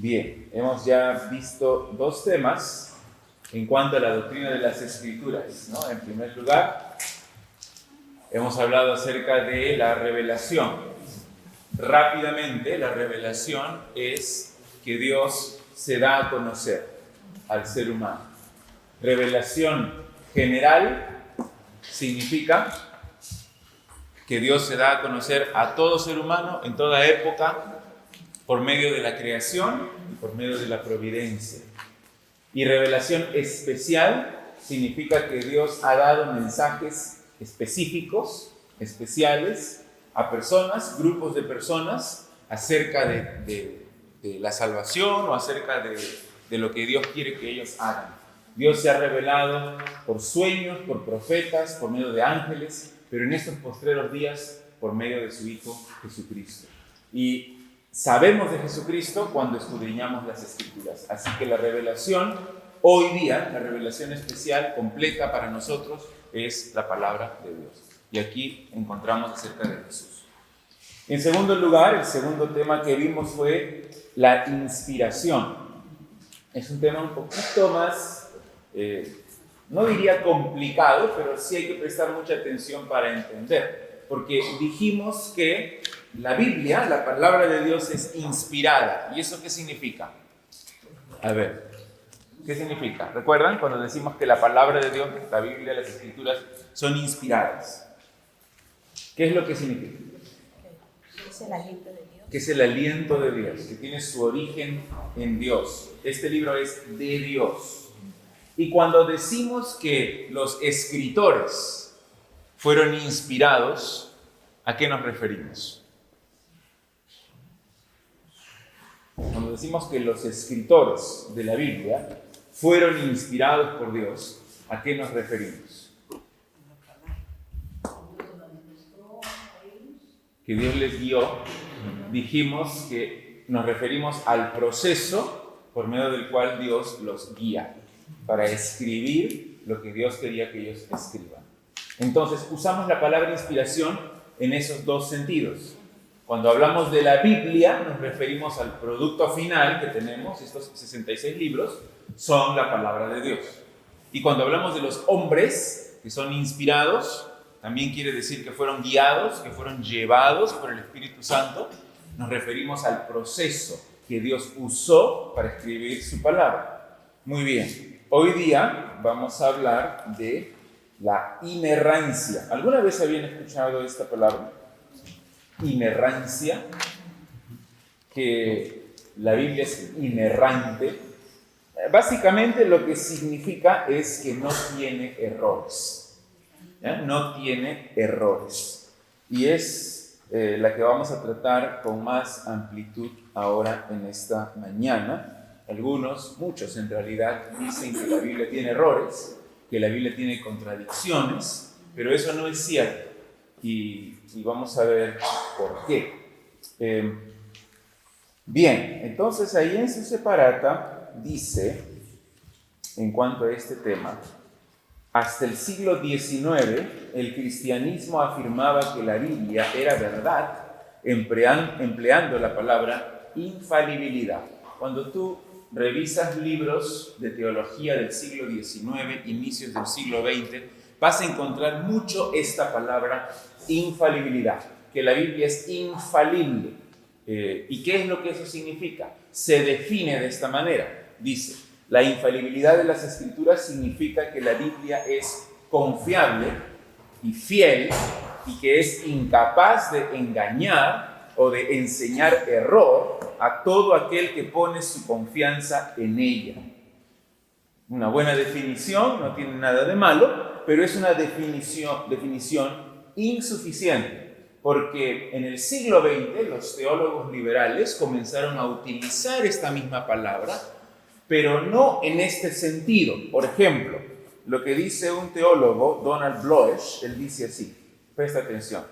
Bien, hemos ya visto dos temas en cuanto a la doctrina de las Escrituras, ¿no? En primer lugar, hemos hablado acerca de la revelación. Rápidamente, la revelación es que Dios se da a conocer al ser humano. Revelación general significa que Dios se da a conocer a todo ser humano en toda época por medio de la creación y por medio de la providencia. Y revelación especial significa que Dios ha dado mensajes específicos, especiales, a personas, grupos de personas, acerca de la salvación o acerca de lo que Dios quiere que ellos hagan. Dios se ha revelado por sueños, por profetas, por medio de ángeles, pero en estos postreros días por medio de su Hijo Jesucristo. Y sabemos de Jesucristo cuando escudriñamos las Escrituras. Así que la revelación, hoy día, la revelación especial, completa para nosotros, es la palabra de Dios. Y aquí encontramos acerca de Jesús. En segundo lugar, el segundo tema que vimos fue la inspiración. Es un tema un poquito más, no diría complicado, pero sí hay que prestar mucha atención para entender. Porque dijimos que la Biblia, la palabra de Dios, es inspirada. ¿Y eso qué significa? A ver, ¿qué significa? ¿Recuerdan cuando decimos que la palabra de Dios, la Biblia, las Escrituras, son inspiradas? ¿Qué es lo que significa? Es el aliento de Dios. Que es el aliento de Dios, que tiene su origen en Dios. Este libro es de Dios. Y cuando decimos que los escritores fueron inspirados, ¿a qué nos referimos? Cuando decimos que los escritores de la Biblia fueron inspirados por Dios, ¿a qué nos referimos? Que Dios les guió. Dijimos que nos referimos al proceso por medio del cual Dios los guía para escribir lo que Dios quería que ellos escriban. Entonces, usamos la palabra inspiración en esos dos sentidos. Cuando hablamos de la Biblia, nos referimos al producto final que tenemos, estos 66 libros, son la palabra de Dios. Y cuando hablamos de los hombres que son inspirados, también quiere decir que fueron guiados, que fueron llevados por el Espíritu Santo, nos referimos al proceso que Dios usó para escribir su palabra. Muy bien, hoy día vamos a hablar de la inerrancia. ¿Alguna vez habían escuchado esta palabra? Inerrancia, que la Biblia es inerrante. Básicamente lo que significa es que no tiene errores. ¿Ya? No tiene errores. Y es la que vamos a tratar con más amplitud ahora en esta mañana. Algunos, muchos en realidad, dicen que la Biblia tiene errores, que la Biblia tiene contradicciones, pero eso no es cierto. Y vamos a ver por qué. Bien, entonces ahí en su separata dice, en cuanto a este tema, hasta el siglo XIX el cristianismo afirmaba que la Biblia era verdad, empleando la palabra infalibilidad. Cuando tú revisas libros de teología del siglo XIX, inicios del siglo XX, vas a encontrar mucho esta palabra infalibilidad, que la Biblia es infalible. ¿Y qué es lo que eso significa? Se define de esta manera. Dice, la infalibilidad de las Escrituras significa que la Biblia es confiable y fiel y que es incapaz de engañar o de enseñar error a todo aquel que pone su confianza en ella. Una buena definición, no tiene nada de malo, pero es una definición insuficiente, porque en el siglo XX los teólogos liberales comenzaron a utilizar esta misma palabra, pero no en este sentido. Por ejemplo, lo que dice un teólogo, Donald Bloesch, él dice así, presta atención.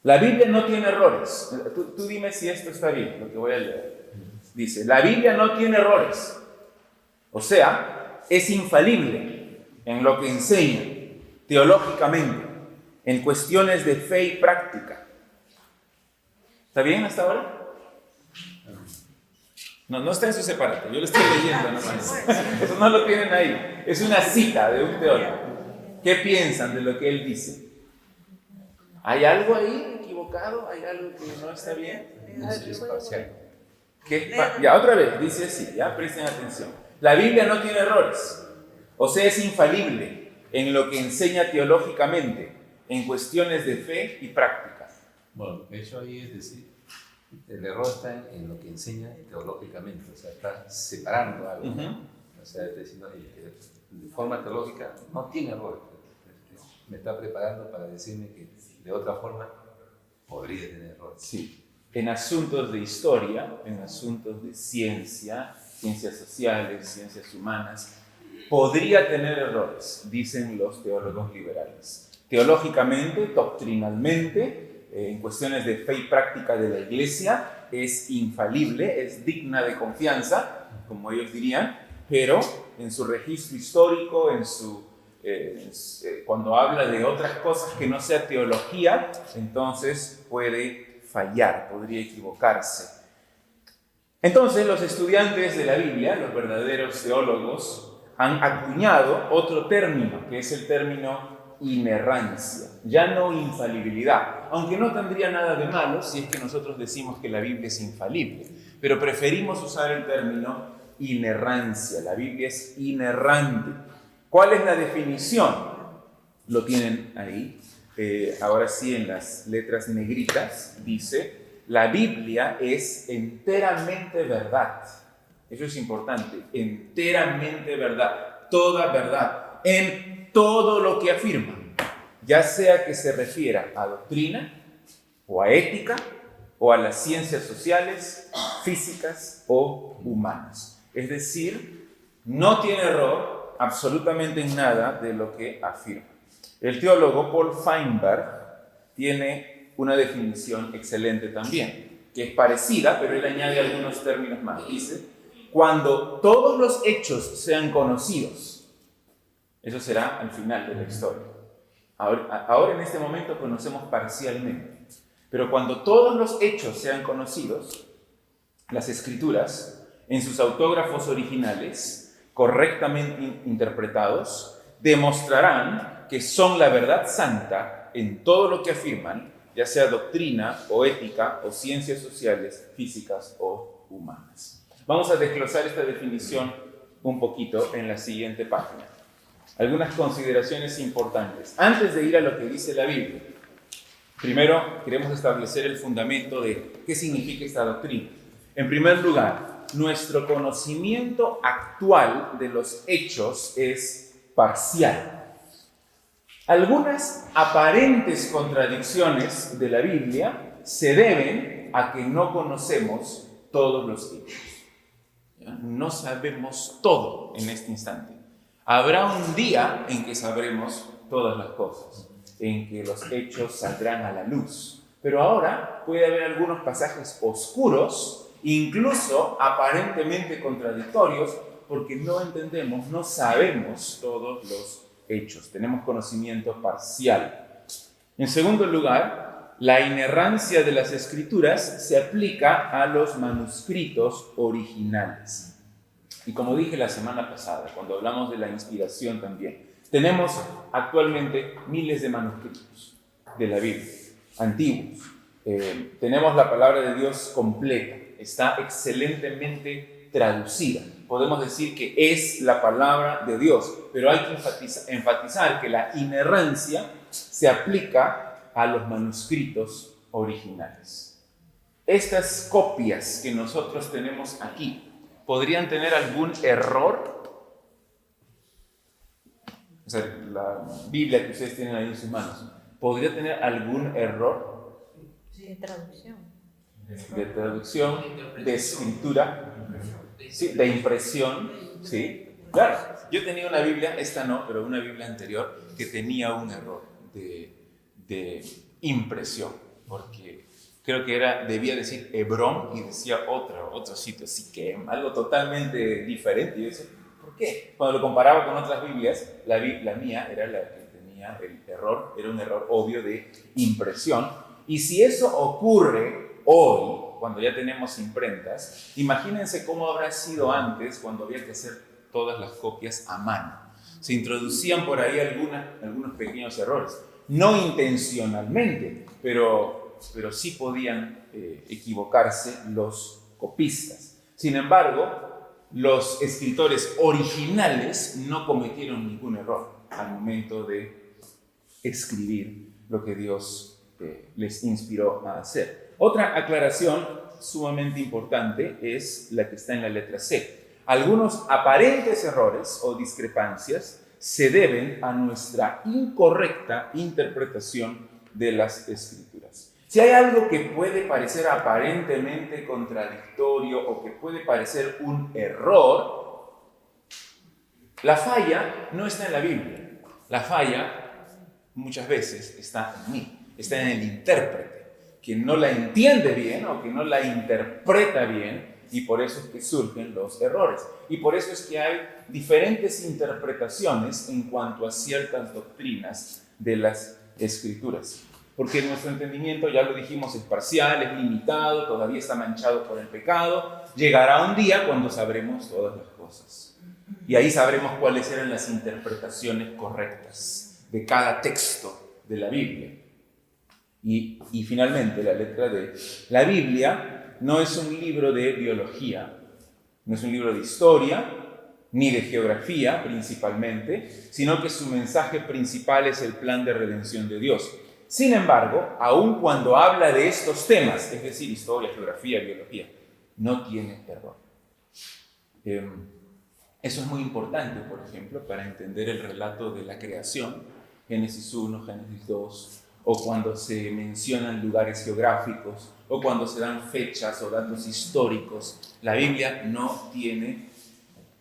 La Biblia no tiene errores. Tú dime si esto está bien, lo que voy a leer. Dice, la Biblia no tiene errores. O sea, es infalible en lo que enseña teológicamente, en cuestiones de fe y práctica. ¿Está bien hasta ahora? No está en su separata, yo lo estoy leyendo nomás. Eso no lo tienen ahí. Es una cita de un teólogo. ¿Qué piensan de lo que él dice? ¿Hay algo ahí equivocado? ¿Hay algo que no está bien? Es parcial. Ya, otra vez, dice así, ya presten atención. La Biblia no tiene errores, o sea, es infalible en lo que enseña teológicamente, en cuestiones de fe y práctica. Bueno, de hecho ahí es decir, el error está en lo que enseña teológicamente, o sea, está separando algo, o sea, está diciendo que de forma teológica no tiene error, me está preparando para decirme que de otra forma podría tener errores. Sí, en asuntos de historia, en asuntos de ciencia, ciencias sociales, ciencias humanas, podría tener errores, dicen los teólogos liberales. Teológicamente, doctrinalmente, en cuestiones de fe y práctica de la Iglesia, es infalible, es digna de confianza, como ellos dirían, pero en su registro histórico, cuando habla de otras cosas que no sea teología, entonces puede fallar, podría equivocarse. Entonces los estudiantes de la Biblia, los verdaderos teólogos, han acuñado otro término, que es el término inerrancia, ya no infalibilidad, aunque no tendría nada de malo si es que nosotros decimos que la Biblia es infalible, pero preferimos usar el término inerrancia. La Biblia es inerrante. ¿Cuál es la definición? Lo tienen ahí, ahora sí en las letras negritas, dice: la Biblia es enteramente verdad. Eso es importante, enteramente verdad, toda verdad, en todo lo que afirma, ya sea que se refiera a doctrina, o a ética, o a las ciencias sociales, físicas o humanas. Es decir, no tiene error absolutamente en nada de lo que afirma. El teólogo Paul Feinberg tiene una definición excelente también, que es parecida, pero él añade algunos términos más. Dice: cuando todos los hechos sean conocidos, eso será al final de la historia. Ahora en este momento conocemos parcialmente, pero cuando todos los hechos sean conocidos, las Escrituras, en sus autógrafos originales, correctamente interpretados, demostrarán que son la verdad santa en todo lo que afirman, ya sea doctrina o ética o ciencias sociales, físicas o humanas. Vamos a desglosar esta definición un poquito en la siguiente página. Algunas consideraciones importantes. Antes de ir a lo que dice la Biblia, primero queremos establecer el fundamento de qué significa esta doctrina. En primer lugar, nuestro conocimiento actual de los hechos es parcial. Algunas aparentes contradicciones de la Biblia se deben a que no conocemos todos los hechos. ¿Ya? No sabemos todo en este instante. Habrá un día en que sabremos todas las cosas, en que los hechos saldrán a la luz. Pero ahora puede haber algunos pasajes oscuros, incluso aparentemente contradictorios, porque no entendemos, no sabemos todos los hechos. Tenemos conocimiento parcial. En segundo lugar, la inerrancia de las Escrituras se aplica a los manuscritos originales. Y como dije la semana pasada, cuando hablamos de la inspiración también, tenemos actualmente miles de manuscritos de la Biblia, antiguos. Tenemos la palabra de Dios completa, está excelentemente traducida. Podemos decir que es la palabra de Dios, pero hay que enfatizar que la inerrancia se aplica a los manuscritos originales. Estas copias que nosotros tenemos aquí, ¿podrían tener algún error? O sea, la Biblia que ustedes tienen ahí en sus manos, ¿podría tener algún error? De traducción. De traducción, de escritura, sí, de impresión, sí. Claro, yo tenía una Biblia, esta no, pero una Biblia anterior que tenía un error de impresión, porque creo que debía decir Hebrón y decía otro sitio, así que algo totalmente diferente. Y yo decía, ¿por qué? Cuando lo comparaba con otras Biblias, la mía era la que tenía el error, era un error obvio de impresión. Y si eso ocurre hoy cuando ya tenemos imprentas, imagínense cómo habrá sido antes cuando había que hacer todas las copias a mano. Se introducían por ahí algunos pequeños errores, no intencionalmente, pero sí podían equivocarse los copistas. Sin embargo, los escritores originales no cometieron ningún error al momento de escribir lo que Dios les inspiró a hacer. Otra aclaración sumamente importante es la que está en la letra C. Algunos aparentes errores o discrepancias se deben a nuestra incorrecta interpretación de las Escrituras. Si hay algo que puede parecer aparentemente contradictorio o que puede parecer un error, la falla no está en la Biblia. La falla muchas veces está en mí, está en el intérprete, que no la entiende bien o que no la interpreta bien, y por eso es que surgen los errores. Y por eso es que hay diferentes interpretaciones en cuanto a ciertas doctrinas de las Escrituras. Porque nuestro entendimiento, ya lo dijimos, es parcial, es limitado, todavía está manchado por el pecado. Llegará un día cuando sabremos todas las cosas. Y ahí sabremos cuáles eran las interpretaciones correctas de cada texto de la Biblia. Y finalmente, la letra D. La Biblia no es un libro de biología, no es un libro de historia, ni de geografía principalmente, sino que su mensaje principal es el plan de redención de Dios. Sin embargo, aun cuando habla de estos temas, es decir, historia, geografía, biología, no tiene error. Eso es muy importante, por ejemplo, para entender el relato de la creación, Génesis 1, Génesis 2, o cuando se mencionan lugares geográficos, o cuando se dan fechas o datos históricos. La Biblia no tiene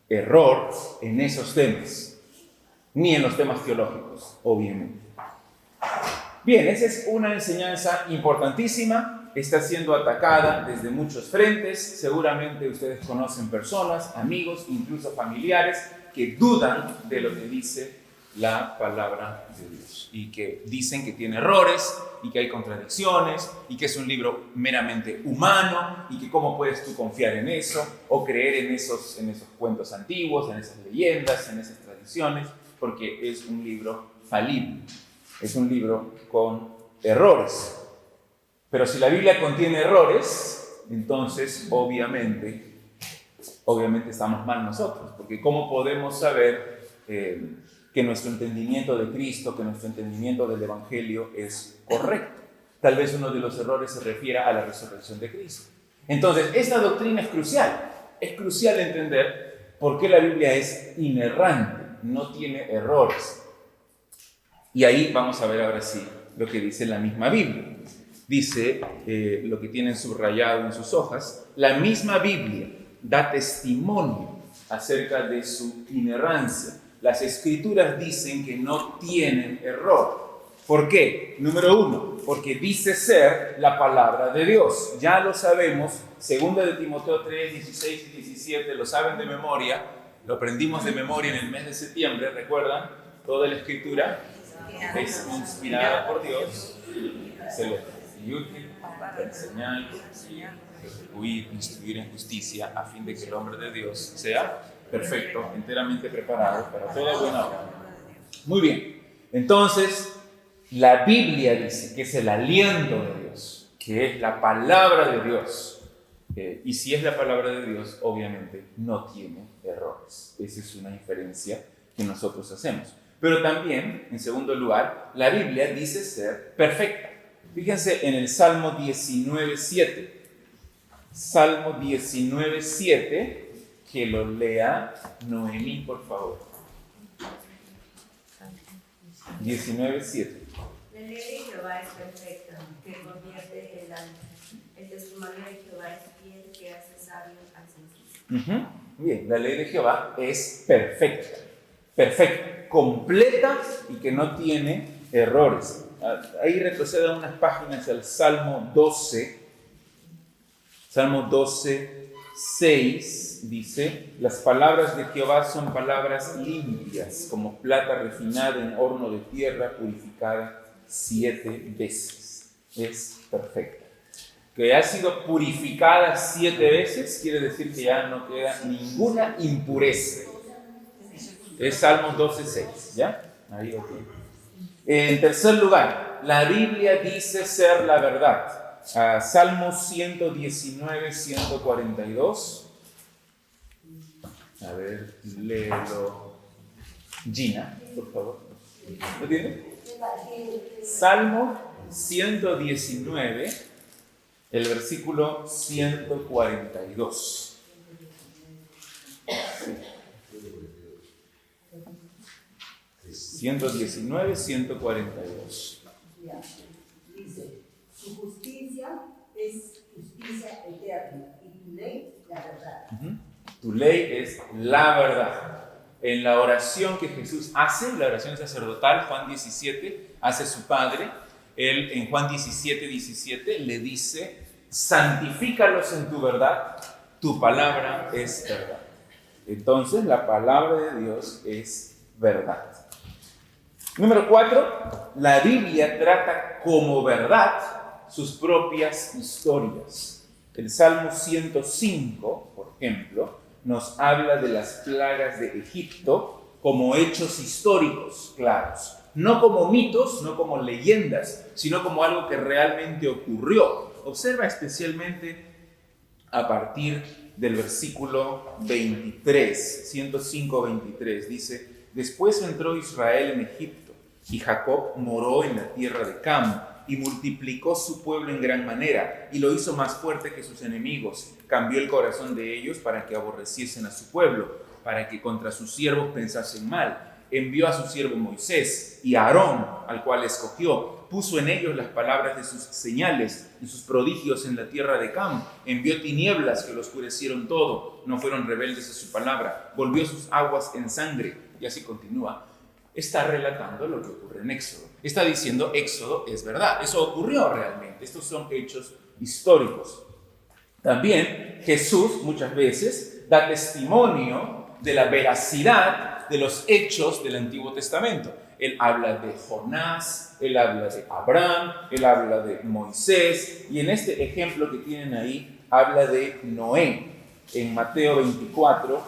error en esos temas, ni en los temas teológicos, obviamente. Bien, esa es una enseñanza importantísima, está siendo atacada desde muchos frentes. Seguramente ustedes conocen personas, amigos, incluso familiares, que dudan de lo que dice la palabra de Dios y que dicen que tiene errores y que hay contradicciones y que es un libro meramente humano y que cómo puedes tú confiar en eso o creer en esos cuentos antiguos, en esas leyendas, en esas tradiciones, porque es un libro falible, es un libro con errores. Pero si la Biblia contiene errores, entonces obviamente estamos mal nosotros, porque ¿cómo podemos saber que nuestro entendimiento de Cristo, que nuestro entendimiento del Evangelio es correcto? Tal vez uno de los errores se refiera a la resurrección de Cristo. Entonces, esta doctrina es crucial entender por qué la Biblia es inerrante, no tiene errores. Y ahí vamos a ver ahora sí lo que dice la misma Biblia. Dice lo que tienen subrayado en sus hojas: la misma Biblia da testimonio acerca de su inerrancia. Las Escrituras dicen que no tienen error. ¿Por qué? Número 1, porque dice ser la palabra de Dios. Ya lo sabemos, 2 de Timoteo 3, 16 y 17, lo saben de memoria, lo aprendimos de memoria en el mes de septiembre, ¿recuerdan? Toda la Escritura es inspirada por Dios, excelente y útil para enseñar y retribuir, instruir en justicia, a fin de que el hombre de Dios sea perfecto, enteramente preparado para toda buena obra. Muy bien, entonces la Biblia dice que es el aliento de Dios, que es la palabra de Dios, y si es la palabra de Dios, obviamente no tiene errores. Esa es una inferencia que nosotros hacemos. Pero también, en segundo lugar, la Biblia dice ser perfecta. Fíjense en el Salmo 19:7. Salmo 19:7, que lo lea Noemí, por favor. 19:7. La ley de Jehová es perfecta, que convierte el alma. El testimonio de Jehová es fiel, que hace sabio al sencillo. Bien, la ley de Jehová es perfecta, completa y que no tiene errores. Ahí retroceda unas páginas al Salmo 12. Salmo 12:6 dice: las palabras de Jehová son palabras limpias, como plata refinada en horno de tierra, purificada 7 veces. Es perfecta. que ha sido purificada 7 veces, quiere decir que ya no queda ninguna impureza. Es Salmos 12:6, ¿ya? Ahí lo tiene. En tercer lugar, la Biblia dice ser la verdad. Salmos 119, 142. A ver, léelo. Gina, por favor. ¿Lo tiene? Salmo 119, el versículo 142. 119, 142. Dice, su justicia es justicia eterna y tu ley la verdad. Tu ley es la verdad. En la oración que Jesús hace, la oración sacerdotal, Juan 17, hace su Padre. Él en Juan 17, 17 le dice, santifícalos en tu verdad, tu palabra es verdad. Entonces la palabra de Dios es verdad. Número 4, la Biblia trata como verdad sus propias historias. El Salmo 105, por ejemplo, nos habla de las plagas de Egipto como hechos históricos claros. No como mitos, no como leyendas, sino como algo que realmente ocurrió. Observa especialmente a partir del versículo 23, 105, 23, dice: después entró Israel en Egipto, y Jacob moró en la tierra de Cam, y multiplicó su pueblo en gran manera, y lo hizo más fuerte que sus enemigos. Cambió el corazón de ellos para que aborreciesen a su pueblo, para que contra sus siervos pensasen mal. Envió a su siervo Moisés y a Aarón, al cual escogió. Puso en ellos las palabras de sus señales y sus prodigios en la tierra de Cam. Envió tinieblas que lo oscurecieron todo. No fueron rebeldes a su palabra. Volvió sus aguas en sangre. Y así continúa. Está relatando lo que ocurre en Éxodo. Está diciendo, Éxodo es verdad. Eso ocurrió realmente. Estos son hechos históricos. También Jesús muchas veces da testimonio de la veracidad de los hechos del Antiguo Testamento. Él habla de Jonás, él habla de Abraham, él habla de Moisés, y en este ejemplo que tienen ahí, habla de Noé. En Mateo 24,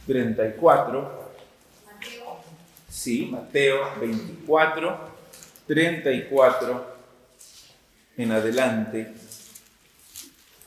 34, sí, Mateo 24, 34 en adelante.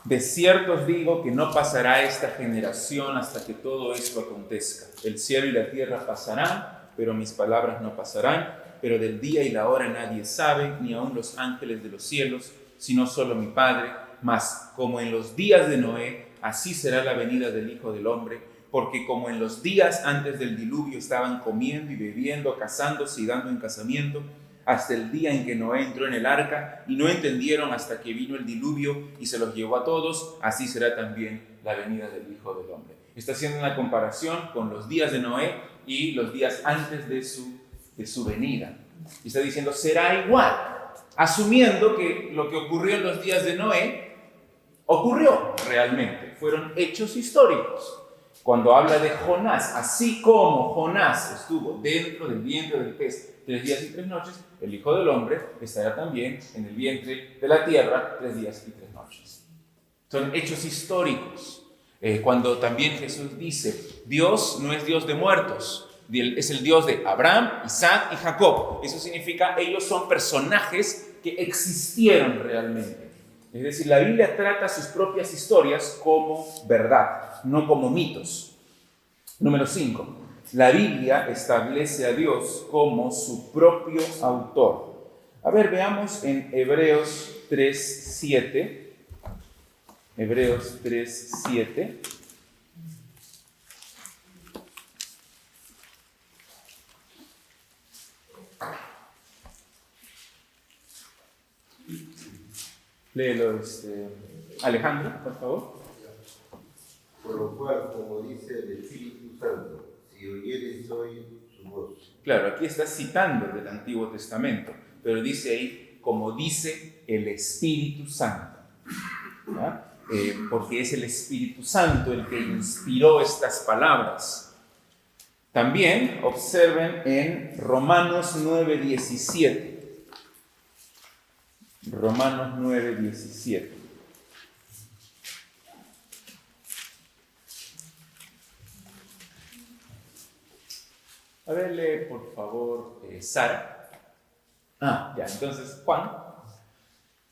De cierto os digo que no pasará esta generación hasta que todo esto acontezca. El cielo y la tierra pasarán, pero mis palabras no pasarán. Pero del día y la hora nadie sabe, ni aun los ángeles de los cielos, sino solo mi Padre. Mas como en los días de Noé, así será la venida del Hijo del Hombre. Porque como en los días antes del diluvio estaban comiendo y bebiendo, casándose y dando en casamiento, hasta el día en que Noé entró en el arca, y no entendieron hasta que vino el diluvio y se los llevó a todos, así será también la venida del Hijo del Hombre. Está haciendo una comparación con los días de Noé y los días antes de su venida. Y está diciendo, será igual, asumiendo que lo que ocurrió en los días de Noé ocurrió realmente, fueron hechos históricos. Cuando habla de Jonás, así como Jonás estuvo dentro del vientre del pez 3 días y 3 noches, el Hijo del Hombre estará también en el vientre de la tierra 3 días y 3 noches. Son hechos históricos. Cuando también Jesús dice, Dios no es Dios de muertos, es el Dios de Abraham, Isaac y Jacob. Eso significa, ellos son personajes que existieron realmente. Es decir, la Biblia trata sus propias historias como verdad, no como mitos. Número 5. La Biblia establece a Dios como su propio autor. A ver, veamos en Hebreos 3:7. Hebreos 3:7. Léelo, Alejandro, por favor. Por lo cual, como dice el Espíritu Santo, si oyeres hoy su voz. Claro, aquí está citando del Antiguo Testamento, pero dice ahí, como dice el Espíritu Santo. ¿Ya? Porque es el Espíritu Santo el que inspiró estas palabras. También observen en Romanos 9:17. Romanos 9:17. A ver, lee por favor, Sara. Ya, entonces, Juan.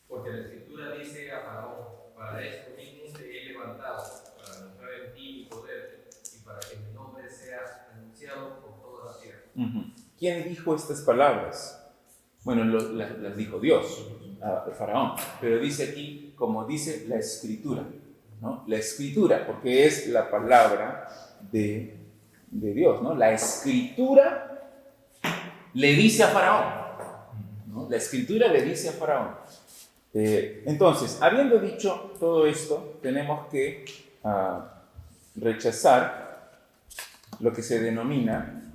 Porque la Escritura dice a Faraón: para esto mismo te he levantado, para mostrar en ti mi poder y para que mi nombre sea anunciado por toda la tierra. ¿Quién dijo estas palabras? Bueno, las dijo Dios a Faraón, pero dice aquí, como dice la Escritura, ¿no? La Escritura, porque es la palabra de Dios, ¿no? La Escritura le dice a Faraón, ¿no? La Escritura le dice a Faraón. Entonces, habiendo dicho todo esto, tenemos que rechazar lo que se denomina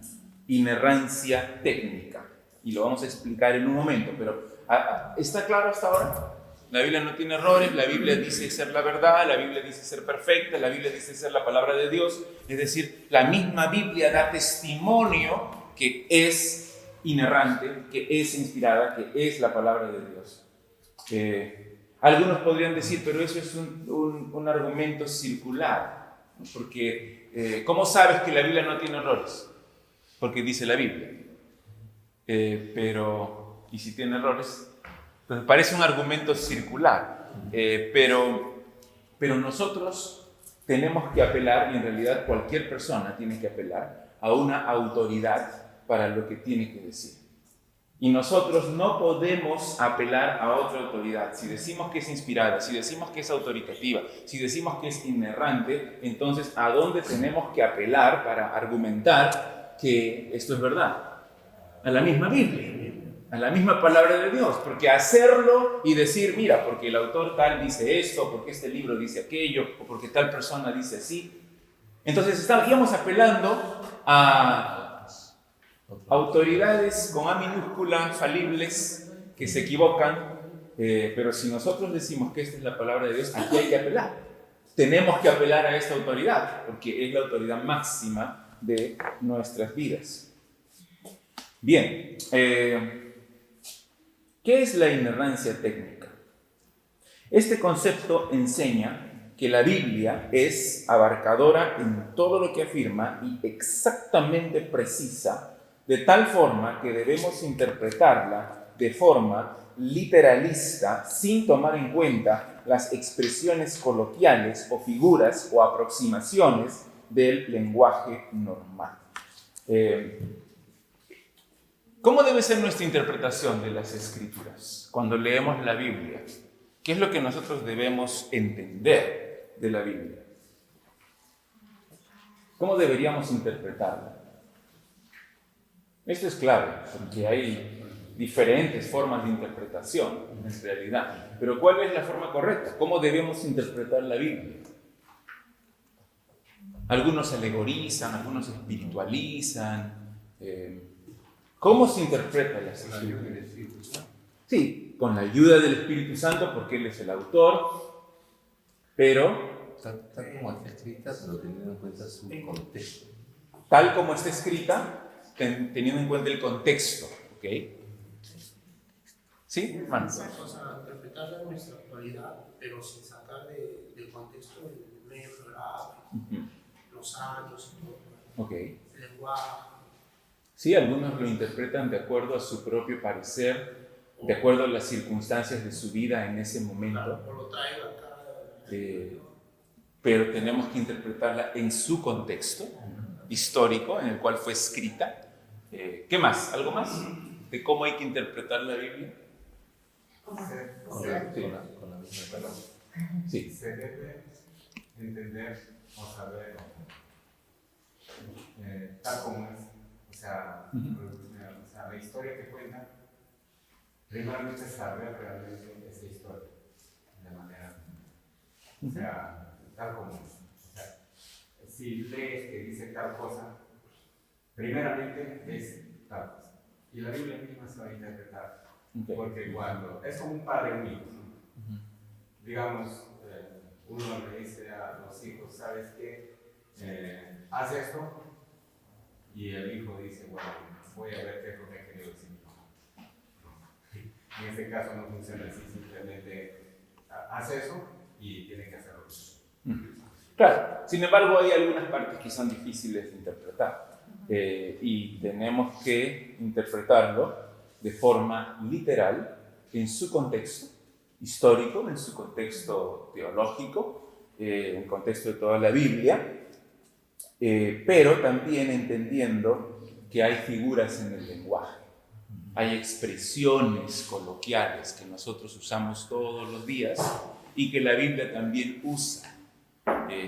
inerrancia técnica. Y lo vamos a explicar en un momento, pero ¿está claro hasta ahora? La Biblia no tiene errores, la Biblia dice ser la verdad, la Biblia dice ser perfecta, la Biblia dice ser la palabra de Dios. Es decir, la misma Biblia da testimonio que es inerrante, que es inspirada, que es la palabra de Dios. Algunos podrían decir, pero eso es un argumento circular, ¿no? Porque ¿cómo sabes que la Biblia no tiene errores? Porque dice la Biblia. Pero, ¿y si tiene errores? Entonces parece un argumento circular, pero nosotros tenemos que apelar, y en realidad cualquier persona tiene que apelar a una autoridad para lo que tiene que decir. Y nosotros no podemos apelar a otra autoridad. Si decimos que es inspirada, si decimos que es autoritativa, si decimos que es inerrante, entonces ¿a dónde tenemos que apelar para argumentar que esto es verdad? A la misma Biblia, a la misma palabra de Dios, porque hacerlo y decir, mira, porque el autor tal dice esto, porque este libro dice aquello, o porque tal persona dice así. Entonces estaríamos apelando a autoridades con A minúscula, falibles, que se equivocan, pero si nosotros decimos que esta es la palabra de Dios, aquí hay que apelar. Tenemos que apelar a esta autoridad, porque es la autoridad máxima de nuestras vidas. Bien, ¿qué es la inerrancia técnica? Este concepto enseña que la Biblia es abarcadora en todo lo que afirma y exactamente precisa, de tal forma que debemos interpretarla de forma literalista sin tomar en cuenta las expresiones coloquiales o figuras o aproximaciones del lenguaje normal. ¿Cómo debe ser nuestra interpretación de las Escrituras cuando leemos la Biblia? ¿Qué es lo que nosotros debemos entender de la Biblia? ¿Cómo deberíamos interpretarla? Esto es clave, porque hay diferentes formas de interpretación en realidad. Pero ¿cuál es la forma correcta? ¿Cómo debemos interpretar la Biblia? Algunos alegorizan, algunos espiritualizan. ¿Cómo se interpreta la Escritura? Sí, con la ayuda del Espíritu Santo, porque Él es el autor, pero Tal como está escrita, pero teniendo en cuenta su contexto. tal como está escrita, teniendo en cuenta el contexto, ¿ok? ¿Sí, Manos? O sea, interpretarla en nuestra actualidad, pero sin sacar del contexto del medio geográfico, los años y todo, Ok. el lenguaje. Sí, algunos lo interpretan de acuerdo a su propio parecer, de acuerdo a las circunstancias de su vida en ese momento. O lo traen acá. Pero tenemos que interpretarla en su contexto histórico en el cual fue escrita. ¿Qué más? ¿Algo más de cómo hay que interpretar la Biblia? Con la misma palabra. Sí. Se debe entender o saber tal como es, o sea, la historia que cuenta, primeramente saber realmente esa historia, de manera, o sea, tal como es. O sea, si lees que dice tal cosa, primeramente es tal cosa. Y la Biblia misma se va a interpretar. Okay. Porque cuando es como un padre único, digamos, uno le dice a los hijos, ¿sabes qué? Haz esto, y el hijo dice, bueno, voy a ver qué es lo que ha querido decir mi mamá. En este caso no funciona así, simplemente hace eso y tiene que hacerlo. Claro, sin embargo hay algunas partes que son difíciles de interpretar y tenemos que interpretarlo de forma literal en su contexto histórico, en su contexto teológico, en el contexto de toda la Biblia, pero también entendiendo que hay figuras en el lenguaje, hay expresiones coloquiales que nosotros usamos todos los días y que la Biblia también usa.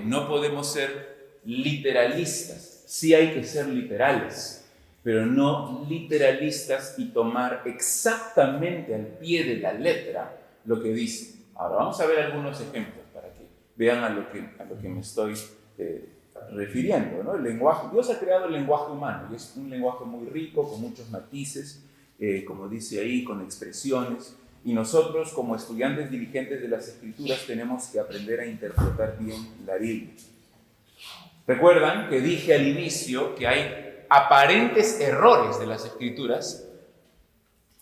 No podemos ser literalistas, sí hay que ser literales, pero no literalistas y tomar exactamente al pie de la letra lo que dice. Ahora vamos a ver algunos ejemplos para que vean a lo que me estoy refiriendo, ¿no? El lenguaje, Dios ha creado el lenguaje humano y es un lenguaje muy rico, con muchos matices, como dice ahí, con expresiones. Y nosotros, como estudiantes diligentes de las Escrituras, tenemos que aprender a interpretar bien la Biblia. Recuerdan que dije al inicio que hay aparentes errores de las Escrituras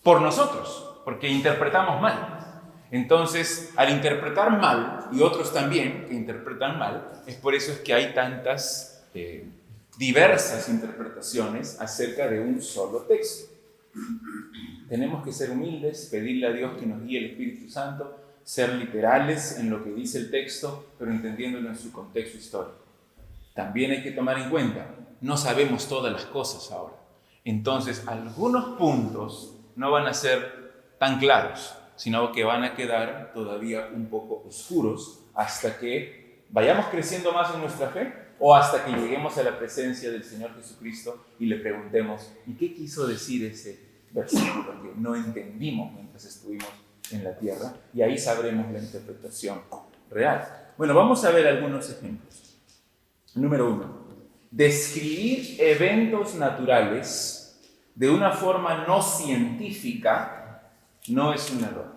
por nosotros, porque interpretamos mal. Entonces, al interpretar mal, y otros también que interpretan mal, es por eso es que hay tantas diversas interpretaciones acerca de un solo texto. Tenemos que ser humildes, pedirle a Dios que nos guíe el Espíritu Santo, ser literales en lo que dice el texto, pero entendiéndolo en su contexto histórico. También hay que tomar en cuenta, no sabemos todas las cosas ahora. Entonces, algunos puntos no van a ser tan claros, sino que van a quedar todavía un poco oscuros hasta que vayamos creciendo más en nuestra fe o hasta que lleguemos a la presencia del Señor Jesucristo y le preguntemos, ¿y qué quiso decir ese versículo que no entendimos mientras estuvimos en la tierra? Y ahí sabremos la interpretación real. Bueno, vamos a ver algunos ejemplos. Número 1. Describir eventos naturales de una forma no científica no es un error.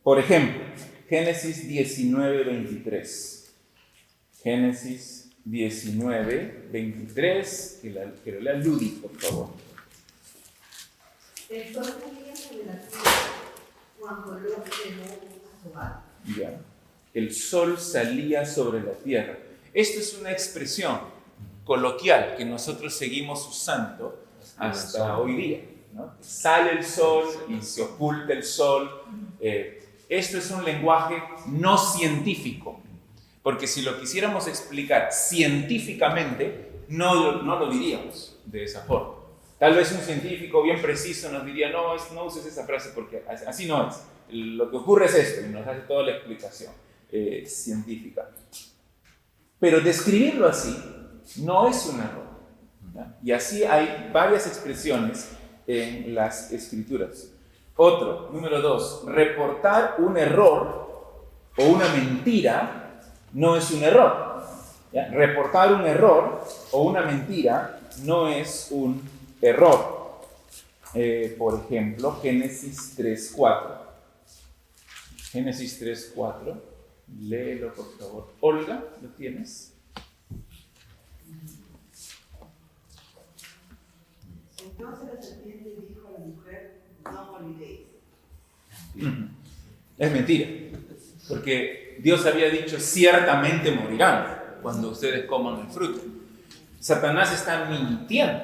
Por ejemplo, Génesis 19:23. Génesis 19:23, que lo lea Ludi, por favor. El sol salía sobre la tierra cuando lo ordenó Jehová. Ya. El sol salía sobre la tierra. Esto es una expresión coloquial que nosotros seguimos usando hasta hoy día, ¿no? Sale el sol y se oculta el sol. Esto es un lenguaje no científico, porque si lo quisiéramos explicar científicamente, no lo diríamos de esa forma. Tal vez un científico bien preciso nos diría, no uses esa frase porque así no es. Lo que ocurre es esto, y nos hace toda la explicación científica. Pero describirlo así no es un error, ¿no? Y así hay varias expresiones en las Escrituras. Otro, número 2, reportar un error o una mentira no es un error. ¿Ya? Reportar un error o una mentira no es un error. Por ejemplo, Génesis 3:4. Génesis 3:4. Léelo, por favor. Olga, ¿lo tienes? Entonces la serpiente dijo a la mujer, no moriréis. Es mentira, porque Dios había dicho, ciertamente morirán cuando ustedes coman el fruto. Satanás está mintiendo,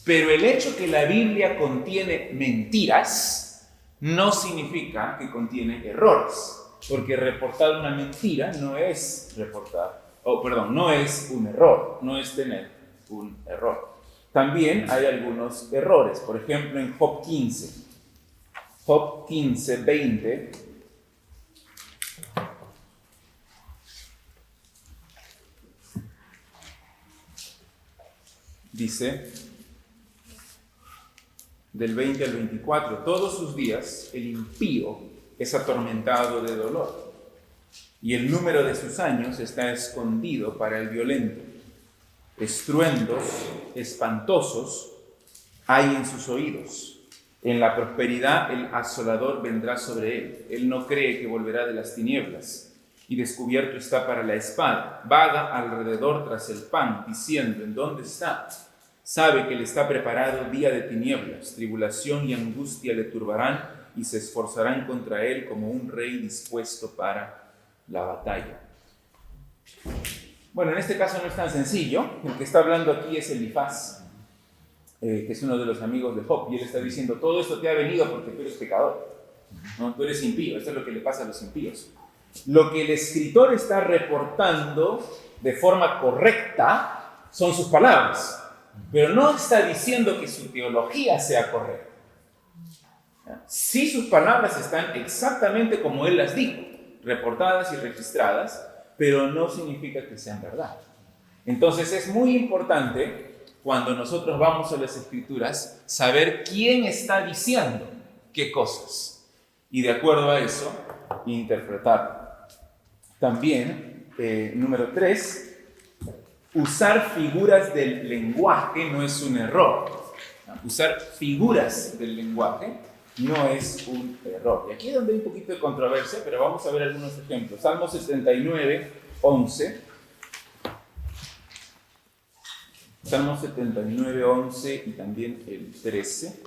pero el hecho que la Biblia contiene mentiras no significa que contiene errores, porque reportar una mentira no es no es un error, no es tener un error. También hay algunos errores, por ejemplo en Job 15. Job 15:20 dice, del 20 al 24, todos sus días el impío es atormentado de dolor, y el número de sus años está escondido para el violento. Estruendos espantosos hay en sus oídos. En la prosperidad el asolador vendrá sobre él. Él no cree que volverá de las tinieblas, y descubierto está para la espada. Vaga alrededor tras el pan, diciendo, ¿en dónde está? Sabe que le está preparado día de tinieblas, tribulación y angustia le turbarán, y se esforzarán contra él como un rey dispuesto para la batalla. Bueno, en este caso no es tan sencillo. El que está hablando aquí es Elifaz, que es uno de los amigos de Job, y él está diciendo, todo esto te ha venido porque tú eres pecador, ¿no? Tú eres impío. Esto es lo que le pasa a los impíos. Lo que el escritor está reportando de forma correcta son sus palabras, pero no está diciendo que su teología sea correcta. Sí, sus palabras están exactamente como él las dijo, reportadas y registradas, pero no significa que sean verdad. Entonces es muy importante, cuando nosotros vamos a las Escrituras, saber quién está diciendo qué cosas y de acuerdo a eso interpretarlo. También, número 3, usar figuras del lenguaje no es un error. Usar figuras del lenguaje no es un error. Y aquí es donde hay un poquito de controversia, pero vamos a ver algunos ejemplos. Salmo 79, 11. Salmo 79, 11 y también el 13.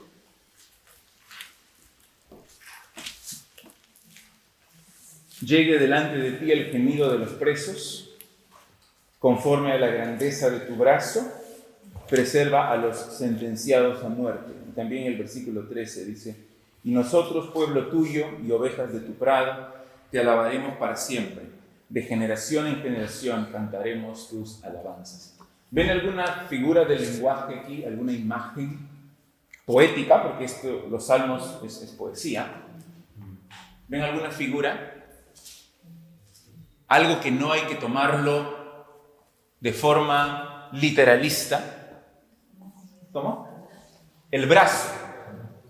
Llegue delante de ti el gemido de los presos, conforme a la grandeza de tu brazo, preserva a los sentenciados a muerte. Y también el versículo 13 dice, y nosotros, pueblo tuyo y ovejas de tu prado, te alabaremos para siempre. De generación en generación cantaremos tus alabanzas. ¿Ven alguna figura del lenguaje aquí? ¿Alguna imagen poética? Porque los salmos es poesía. ¿Ven alguna figura? Algo que no hay que tomarlo de forma literalista. ¿Cómo? El brazo.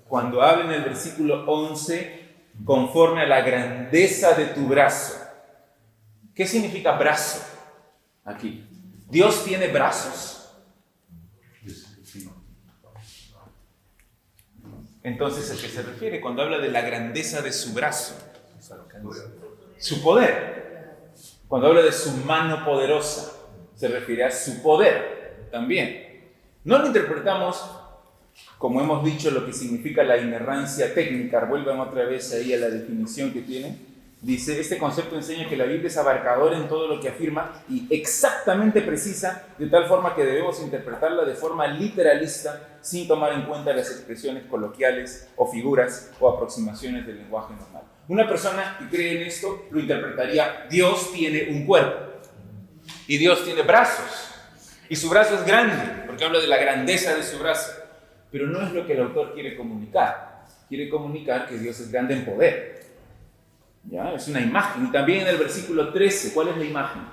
Cuando habla en el versículo 11, conforme a la grandeza de tu brazo. ¿Qué significa brazo aquí? ¿Dios tiene brazos? Entonces, ¿a qué se refiere cuando habla de la grandeza de su brazo? Su poder. Cuando habla de su mano poderosa, se refiere a su poder también. No lo interpretamos, como hemos dicho, lo que significa la inerrancia técnica. Vuelvan otra vez ahí a la definición que tiene. Dice, este concepto enseña que la Biblia es abarcadora en todo lo que afirma y exactamente precisa, de tal forma que debemos interpretarla de forma literalista, sin tomar en cuenta las expresiones coloquiales o figuras o aproximaciones del lenguaje normal. Una persona que cree en esto lo interpretaría, Dios tiene un cuerpo y Dios tiene brazos y su brazo es grande, porque habla de la grandeza de su brazo, pero no es lo que el autor quiere comunicar. Quiere comunicar que Dios es grande en poder. ¿Ya? Es una imagen. Y también en el versículo 13, ¿cuál es la imagen?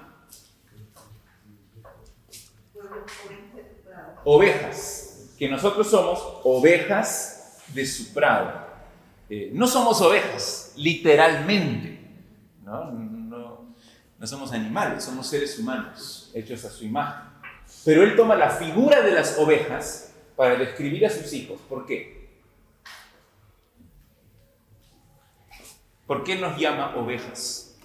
Ovejas. Que nosotros somos ovejas de su prado. No somos ovejas, literalmente. No somos animales, somos seres humanos, hechos a su imagen. Pero él toma la figura de las ovejas para describir a sus hijos. ¿Por qué? ¿Por qué nos llama ovejas?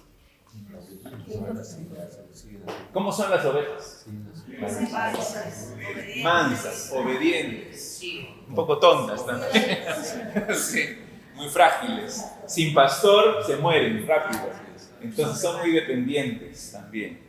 ¿Cómo son las ovejas? Mansas, obedientes, un poco tontas también. Sí, muy frágiles. Sin pastor se mueren rápido. Entonces son muy dependientes también.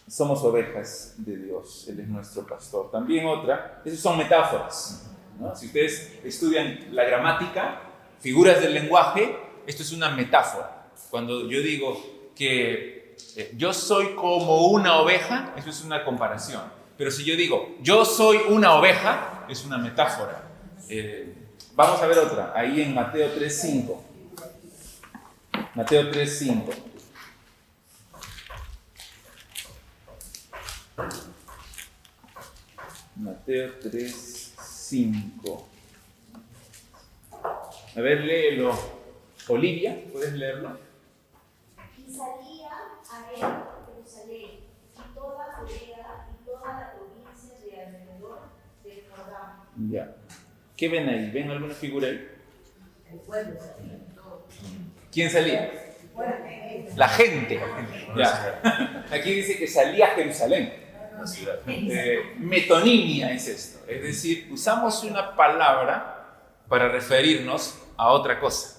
Somos ovejas de Dios, Él es nuestro pastor. También otra, esas son metáforas, ¿no? Si ustedes estudian la gramática, figuras del lenguaje, esto es una metáfora. Cuando yo digo que yo soy como una oveja, eso es una comparación. Pero si yo digo yo soy una oveja, es una metáfora. Vamos a ver otra, ahí en Mateo 3:5. Mateo 3:5. Mateo 3:5. A ver, léelo. Olivia, ¿puedes leerlo? Y salía a él Jerusalén, y toda Judea, y toda la provincia de alrededor de Jordán. Ya. ¿Qué ven ahí? ¿Ven alguna figura ahí? El pueblo salía. ¿Quién salía? La gente. Ya. Aquí dice que salía a Jerusalén. Metonimia es esto. Es decir, usamos una palabra para referirnos a otra cosa.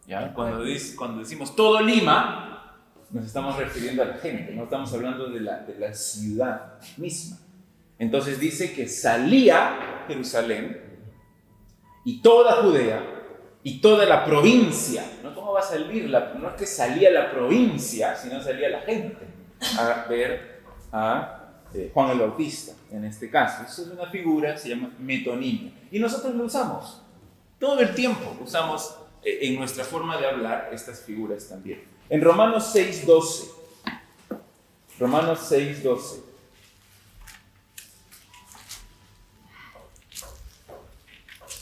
¿Ya? Cuando decimos todo Lima, nos estamos refiriendo a la gente, no estamos hablando de la ciudad misma. Entonces dice que salía Jerusalén y toda Judea y toda la provincia. ¿No? ¿Cómo va a salir? No es que salía la provincia, sino salía la gente a ver a Juan el Bautista, en este caso. Eso es una figura, se llama metonimia. Y nosotros lo usamos. Todo el tiempo usamos en nuestra forma de hablar estas figuras también. En Romanos 6:12. Romanos 6:12.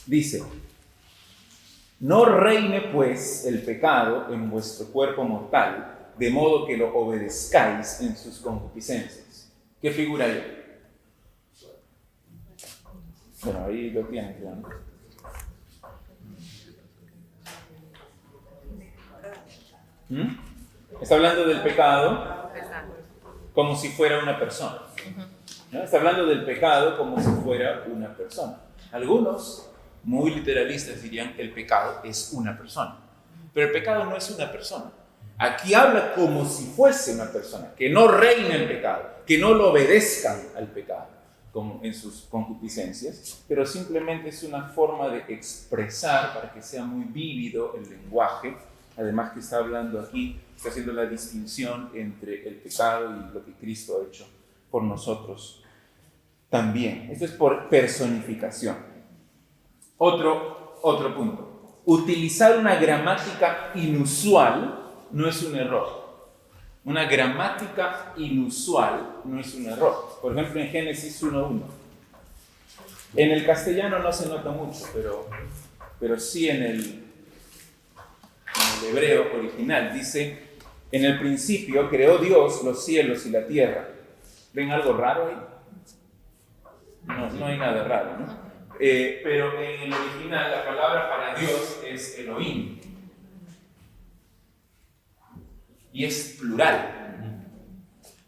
Dice: no reine pues el pecado en vuestro cuerpo mortal, de modo que lo obedezcáis en sus concupiscencias. ¿Qué figura hay? Bueno, ahí lo tienen, ¿no? Está hablando del pecado como si fuera una persona, ¿no? Está hablando del pecado como si fuera una persona. Algunos, muy literalistas, dirían que el pecado es una persona. Pero el pecado no es una persona. Aquí habla como si fuese una persona, que no reine el pecado, que no lo obedezcan al pecado, como en sus concupiscencias, pero simplemente es una forma de expresar para que sea muy vívido el lenguaje. Además que está hablando aquí, está haciendo la distinción entre el pecado y lo que Cristo ha hecho por nosotros también. Esto es por personificación. Otro punto. Utilizar una gramática inusual no es un error. Una gramática inusual no es un error. Por ejemplo, en Génesis 1:1. En el castellano no se nota mucho, pero sí en el hebreo original. Dice: en el principio creó Dios los cielos y la tierra. ¿Ven algo raro ahí? No hay nada raro, ¿no? Pero en el original la palabra para Dios es Elohim. Y es plural.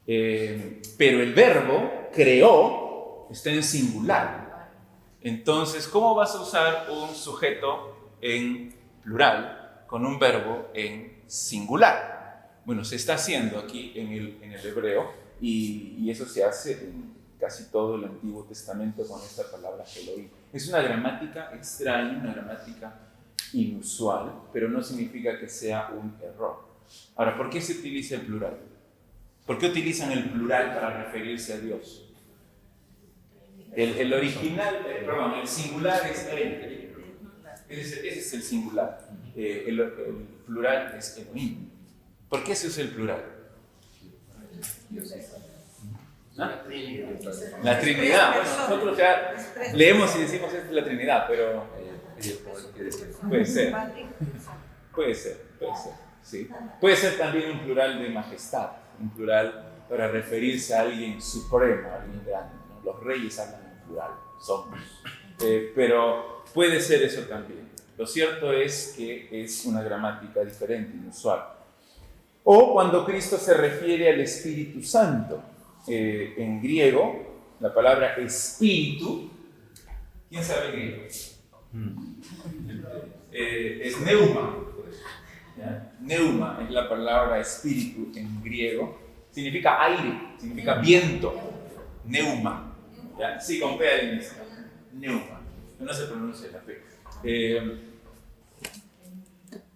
Pero el verbo creó está en singular. Entonces, ¿cómo vas a usar un sujeto en plural con un verbo en singular? Bueno, se está haciendo aquí en el hebreo y eso se hace en casi todo el Antiguo Testamento con esta palabra Elohim. Es una gramática extraña, una gramática inusual, pero no significa que sea un error. Ahora, ¿por qué se utiliza el plural? ¿Por qué utilizan el plural para referirse a Dios? El original, el singular es Él. Ese es el singular. El plural es Elohim. ¿Por qué se usa el plural? ¿Ah? La Trinidad. Pues nosotros ya leemos y decimos esta es la Trinidad, pero puede ser. Sí. Puede ser también un plural de majestad, un plural para referirse a alguien supremo, a alguien grande, ¿no? Los reyes hablan en plural, somos. Pero puede ser eso también. Lo cierto es que es una gramática diferente, inusual. O cuando Cristo se refiere al Espíritu Santo. En griego, la palabra espíritu, ¿quién sabe griego? Es neuma. ¿Ya? Neuma es la palabra espíritu en griego. Significa aire, significa viento. Neuma. ¿Ya? Sí, con P al inicio. Neuma. No se pronuncia la P.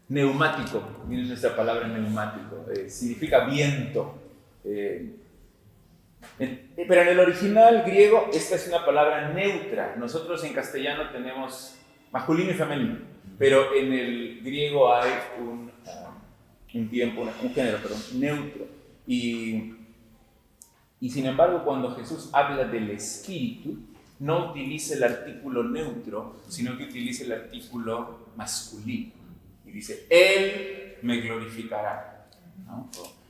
Neumático, miren nuestra palabra neumático. Significa viento. Pero en el original griego esta es una palabra neutra. Nosotros en castellano tenemos masculino y femenino, pero en el griego hay un género, neutro. Y sin embargo, cuando Jesús habla del espíritu, no utiliza el artículo neutro, sino que utiliza el artículo masculino. Y dice: Él me glorificará, ¿no?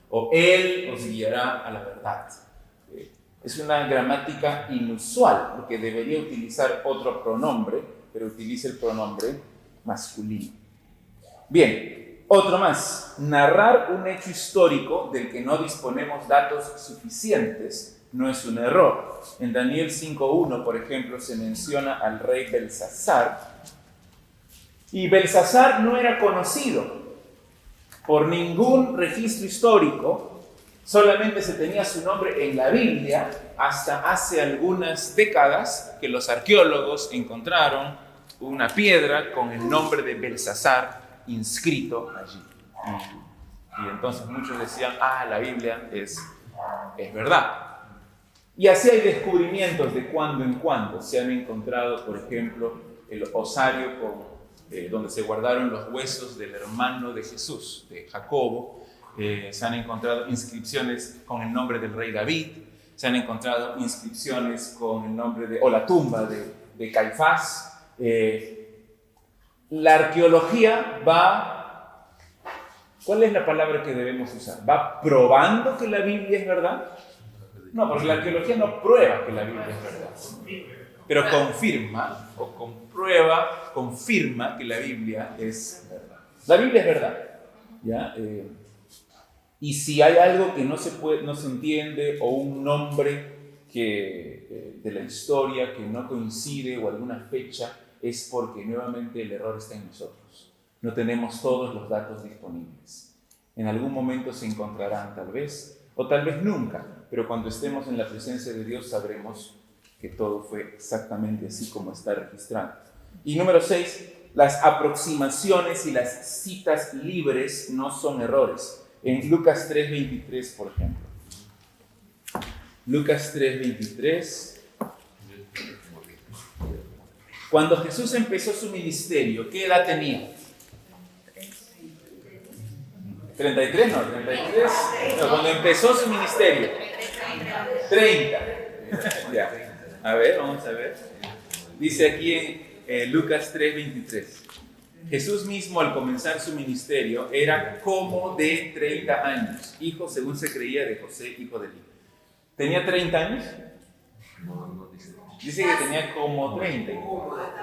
O Él os guiará a la verdad. Es una gramática inusual, porque debería utilizar otro pronombre, pero utiliza el pronombre masculino. Bien, otro más. Narrar un hecho histórico del que no disponemos datos suficientes no es un error. En Daniel 5:1, por ejemplo, se menciona al rey Belsasar, Y Belsasar no era conocido por ningún registro histórico, solamente se tenía su nombre en la Biblia hasta hace algunas décadas que los arqueólogos encontraron una piedra con el nombre de Belsasar inscrito allí. Y entonces muchos decían, la Biblia es verdad. Y así hay descubrimientos de cuando en cuando. Se han encontrado, por ejemplo, el osario donde se guardaron los huesos del hermano de Jesús, de Jacobo. Se han encontrado inscripciones con el nombre del rey David. Se han encontrado inscripciones con el nombre o la tumba de Caifás. La arqueología va... ¿Cuál es la palabra que debemos usar? ¿Va probando que la Biblia es verdad? No, porque la arqueología no prueba que la Biblia es verdad, pero confirma o comprueba, confirma que la Biblia es verdad. La Biblia es verdad, ¿ya? Y si hay algo que no se entiende o un nombre de la historia que no coincide o alguna fecha, es porque nuevamente el error está en nosotros. No tenemos todos los datos disponibles. En algún momento se encontrarán tal vez, o tal vez nunca, pero cuando estemos en la presencia de Dios sabremos que todo fue exactamente así como está registrado. Y número 6, las aproximaciones y las citas libres no son errores. En Lucas 3:23, por ejemplo. Lucas 3:23. Cuando Jesús empezó su ministerio, ¿qué edad tenía? 33, no, 33. No, cuando empezó su ministerio. 30. Ya. A ver, vamos a ver. Dice aquí en Lucas 3:23. Jesús mismo al comenzar su ministerio era como de 30 años, hijo según se creía de José, hijo de Leví. ¿Tenía 30 años? No dice. Dice que tenía como 30.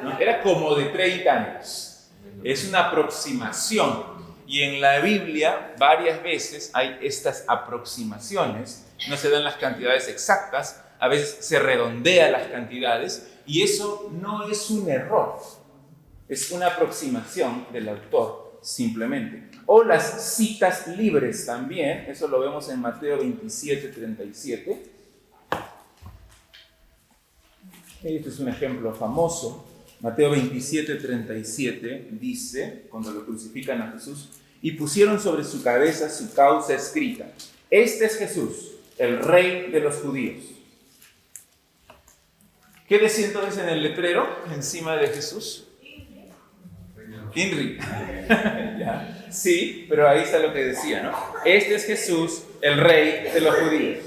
¿No? Era como de 30 años. Es una aproximación. Y en la Biblia varias veces hay estas aproximaciones. No se dan las cantidades exactas, a veces se redondean las cantidades. Y eso no es un error. Es una aproximación del autor, simplemente. O las citas libres también, eso lo vemos en Mateo 27:37. Este es un ejemplo famoso. Mateo 27:37 dice, cuando lo crucifican a Jesús, y pusieron sobre su cabeza su causa escrita. Este es Jesús, el Rey de los judíos. ¿Qué decía entonces en el letrero encima de Jesús? INRI. Ya. Sí, pero ahí está lo que decía, ¿no? Este es Jesús, el Rey de los judíos.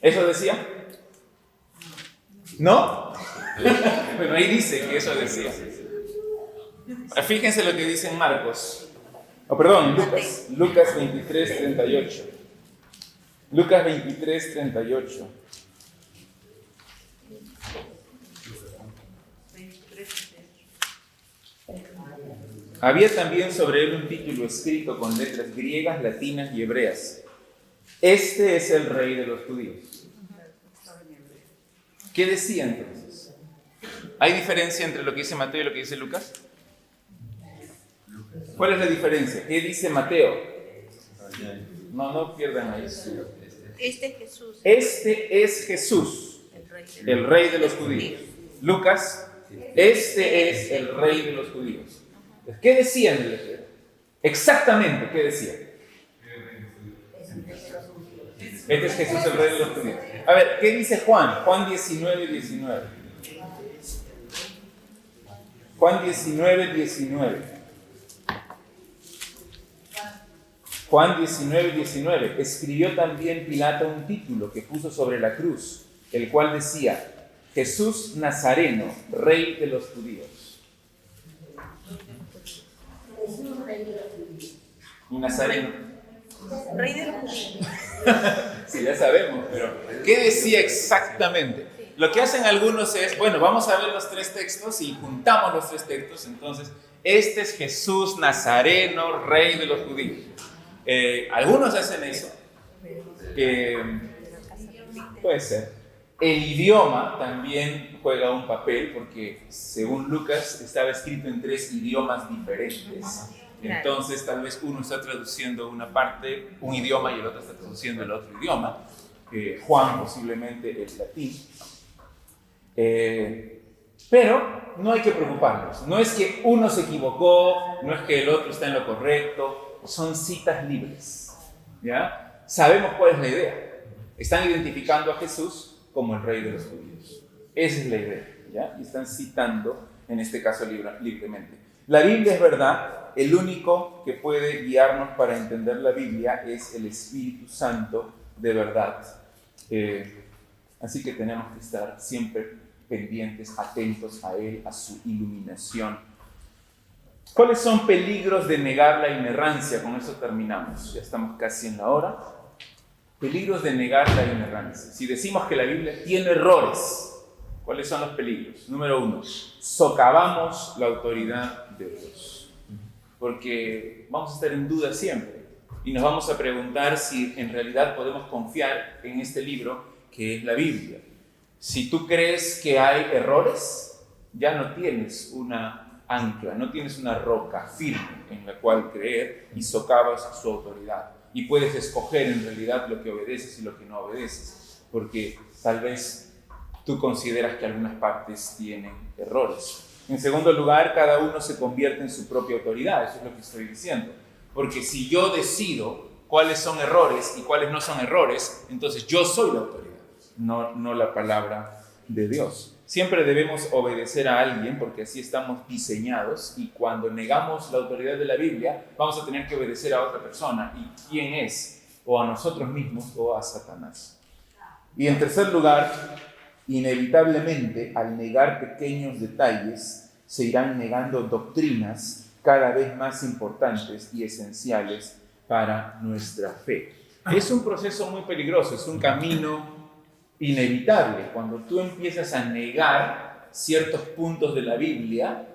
¿Eso decía? ¿No? Bueno, ahí dice que eso decía. Fíjense lo que dice en Marcos. Lucas 23:38. Lucas 23:38. Había también sobre él un título escrito con letras griegas, latinas y hebreas. Este es el Rey de los judíos. ¿Qué decía entonces? ¿Hay diferencia entre lo que dice Mateo y lo que dice Lucas? ¿Cuál es la diferencia? ¿Qué dice Mateo? No pierdan ahí. Este es Jesús. Este es Jesús, el Rey de los judíos. Lucas, este es el Rey de los judíos. ¿Qué decía en el letrero? Exactamente, ¿qué decía? Este es Jesús, el Rey de los judíos. A ver, ¿qué dice Juan? Juan 19:19. Juan 19:19. Juan 19:19. Escribió también Pilato un título que puso sobre la cruz, el cual decía: Jesús Nazareno, Rey de los judíos. Y Nazareno. Rey de los judíos. Sí, ya sabemos, pero ¿qué decía exactamente? Lo que hacen algunos es, bueno, vamos a ver los tres textos y juntamos los tres textos. Entonces, este es Jesús Nazareno, Rey de los judíos. Algunos hacen eso. Puede ser. El idioma también juega un papel porque, según Lucas, estaba escrito en 3 idiomas diferentes. Entonces, tal vez uno está traduciendo una parte, un idioma, y el otro está traduciendo el otro idioma. Juan, posiblemente, el latín. Pero no hay que preocuparnos. No es que uno se equivocó, no es que el otro está en lo correcto. Son citas libres. ¿Ya? Sabemos cuál es la idea. Están identificando a Jesús como el rey de los judíos. Esa es la idea. ¿Ya? Y están citando, en este caso, libremente. La Biblia es verdad. El único que puede guiarnos para entender la Biblia es el Espíritu Santo de verdad. Así que tenemos que estar siempre pendientes, atentos a Él, a su iluminación. ¿Cuáles son peligros de negar la inerrancia? Con eso terminamos. Ya estamos casi en la hora. Peligros de negar la inerrancia. Si decimos que la Biblia tiene errores, ¿cuáles son los peligros? Número 1, socavamos la autoridad de Dios. Porque vamos a estar en duda siempre. Y nos vamos a preguntar si en realidad podemos confiar en este libro que es la Biblia. Si tú crees que hay errores, ya no tienes una ancla, no tienes una roca firme en la cual creer y socavas su autoridad. Y puedes escoger en realidad lo que obedeces y lo que no obedeces, porque tal vez tú consideras que algunas partes tienen errores. En segundo lugar, cada uno se convierte en su propia autoridad, eso es lo que estoy diciendo. Porque si yo decido cuáles son errores y cuáles no son errores, entonces yo soy la autoridad, no la palabra de Dios. Siempre debemos obedecer a alguien porque así estamos diseñados, y cuando negamos la autoridad de la Biblia vamos a tener que obedecer a otra persona. ¿Y quién es? O a nosotros mismos o a Satanás. Y en tercer lugar, inevitablemente al negar pequeños detalles se irán negando doctrinas cada vez más importantes y esenciales para nuestra fe. Es un proceso muy peligroso, es un camino inevitable. Cuando tú empiezas a negar ciertos puntos de la Biblia,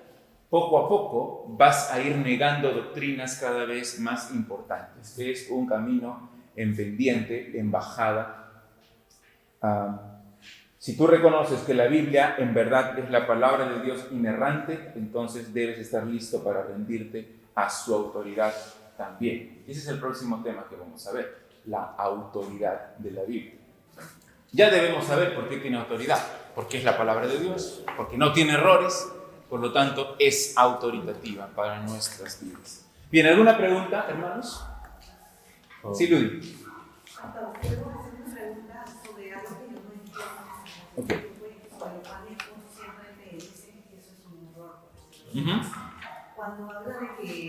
poco a poco vas a ir negando doctrinas cada vez más importantes. Es un camino en pendiente, en bajada. Si tú reconoces que la Biblia en verdad es la palabra de Dios inerrante, entonces debes estar listo para rendirte a su autoridad también. Ese es el próximo tema que vamos a ver, la autoridad de la Biblia. Ya debemos saber por qué tiene autoridad, porque es la palabra de Dios, porque no tiene errores, por lo tanto es autoritativa para nuestras vidas. Bien, ¿alguna pregunta, hermanos? Sí, Luis. Okay. Cuando habla de que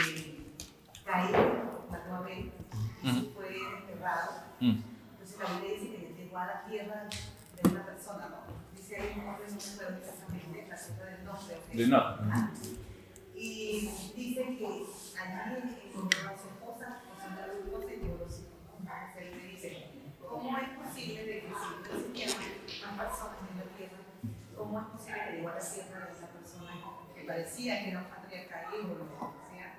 Caín mató a Abel, fue enterrado, entonces la Biblia dice que llegó a la tierra de una persona, ¿no? Dice ahí un nombre, no me acuerdo exactamente, la cifra del nombre. Y dice que allí encontró a su esposa, o sea, la esposa y dio los hijos. Entonces él me dice, ¿cómo es posible de que si no existían más personas en la tierra, cómo es posible que llegó a la tierra de esa persona que parecía que era un patriarca o lo que sea,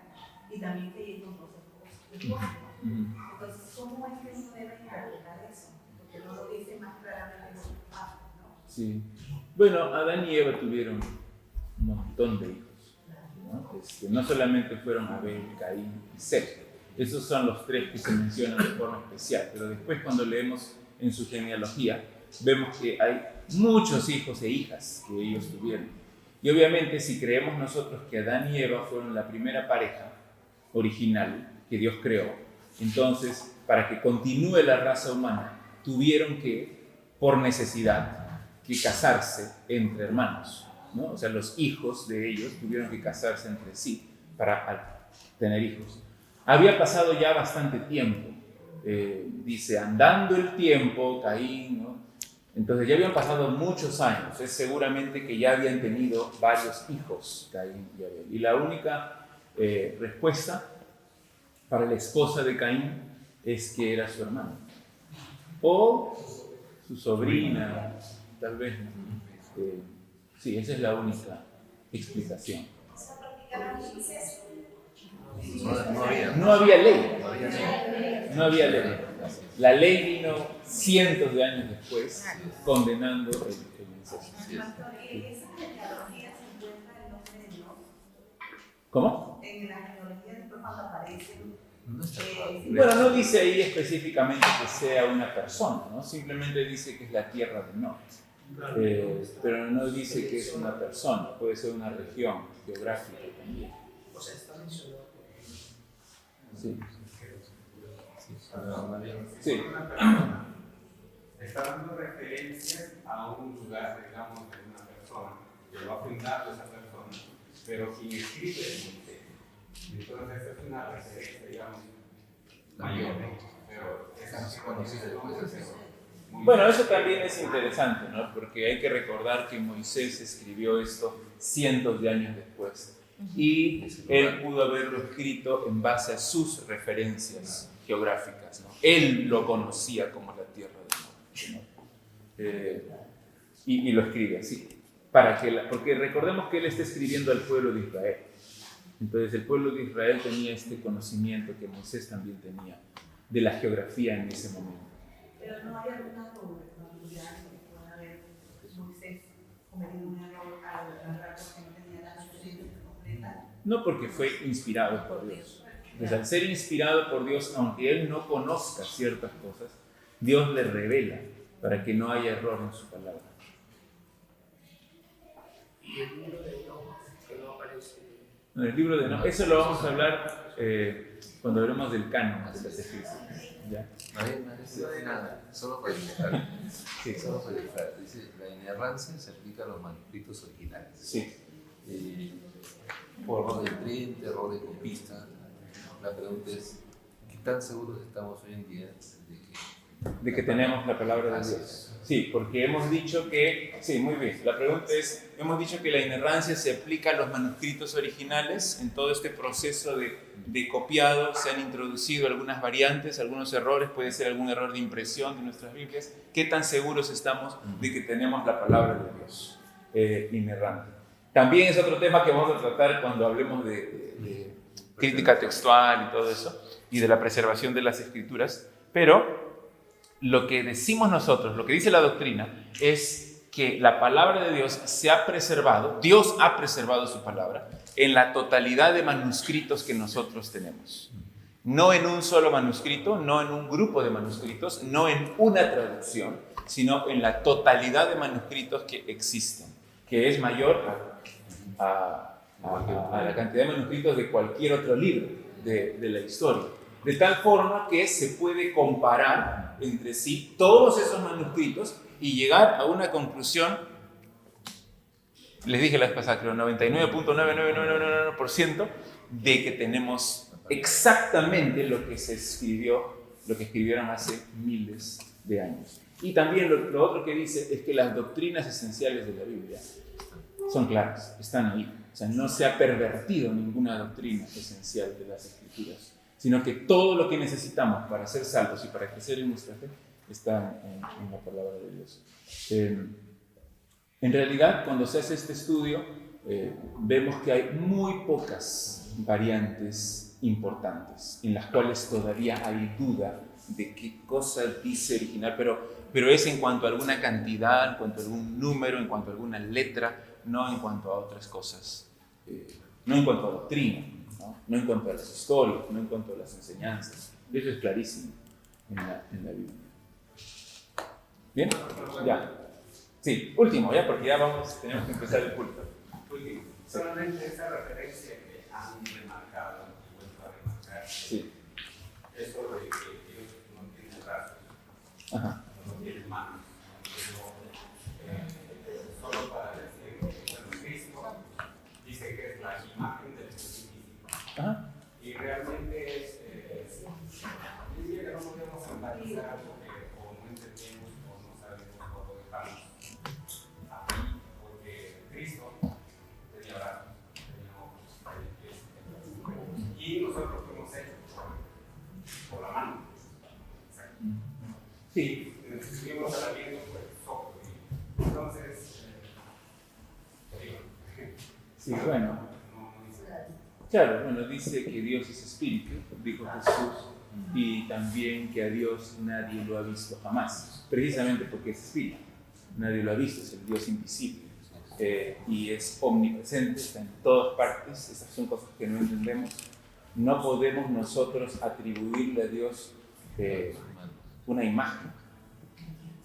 y también que ella encontró a su esposa? Entonces, ¿cómo es que uno debe interpretar eso? Porque no lo dice más claramente en su parte, ¿no? Sí. Bueno, Adán y Eva tuvieron un montón de hijos, ¿no? No solamente fueron Abel, Caín y Set. Esos son los 3 que se mencionan de forma especial, pero después cuando leemos en su genealogía, vemos que hay muchos hijos e hijas que ellos tuvieron. Y obviamente si creemos nosotros que Adán y Eva fueron la primera pareja original que Dios creó, entonces para que continúe la raza humana tuvieron que, por necesidad, que casarse entre hermanos, ¿no? O sea, los hijos de ellos tuvieron que casarse entre sí para tener hijos. Había pasado ya bastante tiempo, dice, andando el tiempo, Caín, ¿no? Entonces ya habían pasado muchos años, es seguramente que ya habían tenido varios hijos, Caín y Abel. Y la única respuesta para la esposa de Caín es que era su hermano, o su sobrina, tal vez. Sí, esa es la única explicación. No había ley. No había ley. La ley vino cientos de años después, condenando el incesto. En esa genealogía se encuentra el nombre de Dios. ¿Cómo? En la genealogía después cuando aparecen. Bueno, no dice ahí específicamente que sea una persona, ¿no? Simplemente dice que es la tierra del norte. Pero no dice que es una persona, puede ser una región geográfica también. O sea, está mencionado. Sí. Sí. Una persona está dando referencia a un lugar, digamos, de una persona que lo ha fundado esa persona, pero quien escribe es Moisés. Entonces es una referencia, digamos, mayor, pero esa se conoce después. Bueno, eso también es interesante, ¿no? Porque hay que recordar que Moisés escribió esto cientos de años después y él pudo haberlo escrito en base a sus referencias geográficas, ¿no? Él lo conocía como la tierra del norte, ¿no? Y lo escribe así, porque recordemos que él está escribiendo al pueblo de Israel. Entonces el pueblo de Israel tenía este conocimiento que Moisés también tenía de la geografía en ese momento. Pero no hay alguna probabilidad de que pueda haber Moisés cometido un error al hablar porque no tenía la suficiente completa. No, porque fue inspirado por Dios. Entonces, al ser inspirado por Dios, aunque él no conozca ciertas cosas, Dios le revela para que no haya error en su palabra. Y el libro de Enoch, que no aparece. En el libro de Enoch, eso lo vamos a hablar cuando hablemos del canon de las escrituras. ¿Ya? Solo para ilustrar. Sí. Solo para ilustrar. Dice, la inerrancia se aplica a los manuscritos originales. Sí. Por error de imprenta, error de copista. La pregunta es, ¿qué tan seguros estamos hoy en día de que tenemos la palabra de Dios? Sí, porque hemos dicho que, sí, muy bien, la pregunta es, hemos dicho que la inerrancia se aplica a los manuscritos originales. En todo este proceso de copiado se han introducido algunas variantes, algunos errores, puede ser algún error de impresión de nuestras Biblias. ¿Qué tan seguros estamos de que tenemos la palabra de Dios inerrante? También es otro tema que vamos a tratar cuando hablemos de crítica textual y todo eso, y de la preservación de las escrituras, pero lo que decimos nosotros, lo que dice la doctrina, es que la palabra de Dios se ha preservado, Dios ha preservado su palabra en la totalidad de manuscritos que nosotros tenemos. No en un solo manuscrito, no en un grupo de manuscritos, no en una traducción, sino en la totalidad de manuscritos que existen, que es mayor a la cantidad de manuscritos de cualquier otro libro de la historia. De tal forma que se puede comparar entre sí todos esos manuscritos y llegar a una conclusión, les dije la vez pasada, creo, 99.99999% de que tenemos exactamente lo que se escribió, lo que escribieron hace miles de años. Y también lo otro que dice es que las doctrinas esenciales de la Biblia son claras, están ahí. O sea, no se ha pervertido ninguna doctrina esencial de las Escrituras, sino que todo lo que necesitamos para ser salvos y para crecer en nuestra fe está en la palabra de Dios. En realidad, cuando se hace este estudio, vemos que hay muy pocas variantes importantes en las cuales todavía hay duda de qué cosa dice original, pero es en cuanto a alguna cantidad, en cuanto a algún número, en cuanto a alguna letra, no en cuanto a otras cosas, no en cuanto a doctrina, no en cuanto a las historias, no en cuanto a las enseñanzas. Eso es clarísimo en la Biblia. ¿Bien? Ya. Sí, último, ya, porque ya tenemos que empezar el culto. Último. Solamente esa referencia que han remarcado, vuelto a remarcar, sí. Eso de que Dios no tiene brazos, no tiene manos, solo para decir que Cristo dice que es la imagen del Santísimo. Y realmente es, yo diría que no podemos empatizar porque o no entendemos o no sabemos cómo estamos aquí, porque Cristo tenía brazos, tenía ojos, tenía pies, y nosotros fuimos hechos por la mano. Sí. Estuvimos a la vida pues ojos. Entonces, sí, bueno. Claro, bueno, dice que Dios es espíritu, dijo Jesús, y también que a Dios nadie lo ha visto jamás, precisamente porque es espíritu. Nadie lo ha visto, es el Dios invisible y es omnipresente, está en todas partes. Esas son cosas que no entendemos. No podemos nosotros atribuirle a Dios una imagen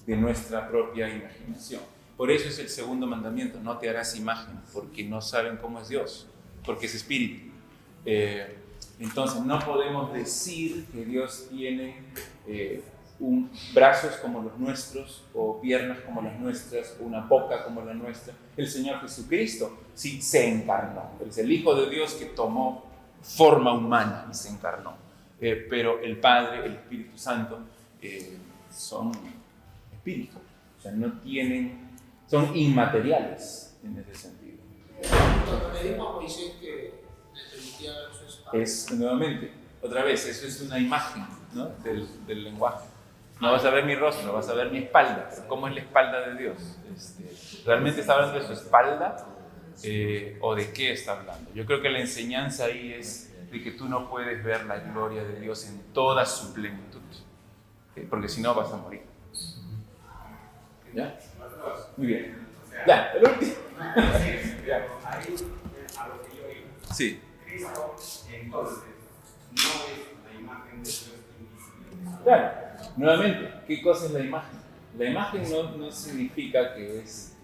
de nuestra propia imaginación. Por eso es el segundo mandamiento: no te harás imagen, porque no saben cómo es Dios, porque es espíritu. Entonces no podemos decir que Dios tiene brazos como los nuestros, o piernas como las nuestras, o una boca como la nuestra. El Señor Jesucristo sí se encarnó, es el Hijo de Dios que tomó forma humana y se encarnó. Pero el Padre, el Espíritu Santo son espíritus, o sea, no tienen, son inmateriales en ese sentido. Cuando le dijo a Moisés que le permitía ver su espalda. Es, nuevamente, otra vez, eso es una imagen, ¿no? del lenguaje. No vas a ver mi rostro, vas a ver mi espalda. Pero ¿cómo es la espalda de Dios? ¿Realmente está hablando de su espalda o de qué está hablando? Yo creo que la enseñanza ahí es de que tú no puedes ver la gloria de Dios en toda su plenitud, porque si no vas a morir. ¿Ya? Muy bien. Ya, el último. Ya. Ahí, a lo que yo iba. Sí. Cristo, entonces, no es la imagen de Dios invisible. Claro. Nuevamente, ¿qué cosa es la imagen? La imagen no significa que es...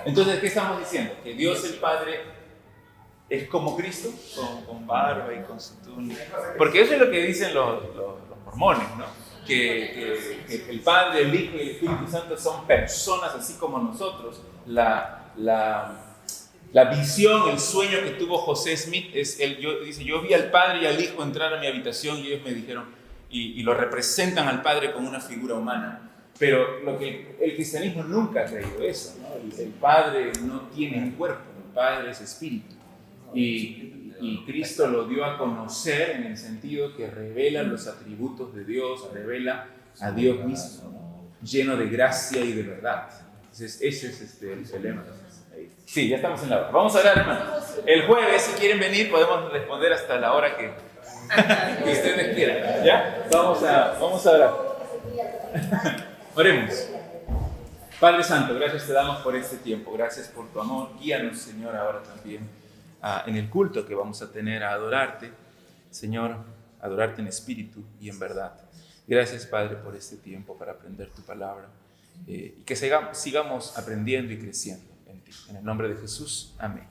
Entonces, ¿qué estamos diciendo? Que Dios el Padre es como Cristo, con barba y con su túnica. Porque eso es lo que dicen los mormones, ¿no? Que el Padre, el Hijo y el Espíritu Santo son personas así como nosotros. La visión, el sueño que tuvo José Smith es, dice, yo vi al Padre y al Hijo entrar a mi habitación y ellos me dijeron, y lo representan al Padre como una figura humana. Pero el cristianismo nunca ha creído eso, ¿no? El Padre no tiene un cuerpo, el Padre es espíritu. Y Cristo lo dio a conocer en el sentido que revela los atributos de Dios, revela a Dios mismo, ¿no? Lleno de gracia y de verdad. Entonces, ese es el lema. Sí, ya estamos en la hora. Vamos a orar, hermanos. El jueves, si quieren venir, podemos responder hasta la hora que ustedes quieran. ¿Ya? Vamos a orar. Oremos. Padre Santo, gracias te damos por este tiempo. Gracias por tu amor. Guíanos, Señor, ahora también en el culto que vamos a tener a adorarte. Señor, adorarte en espíritu y en verdad. Gracias, Padre, por este tiempo para aprender tu palabra. Y que sigamos aprendiendo y creciendo en ti. En el nombre de Jesús. Amén.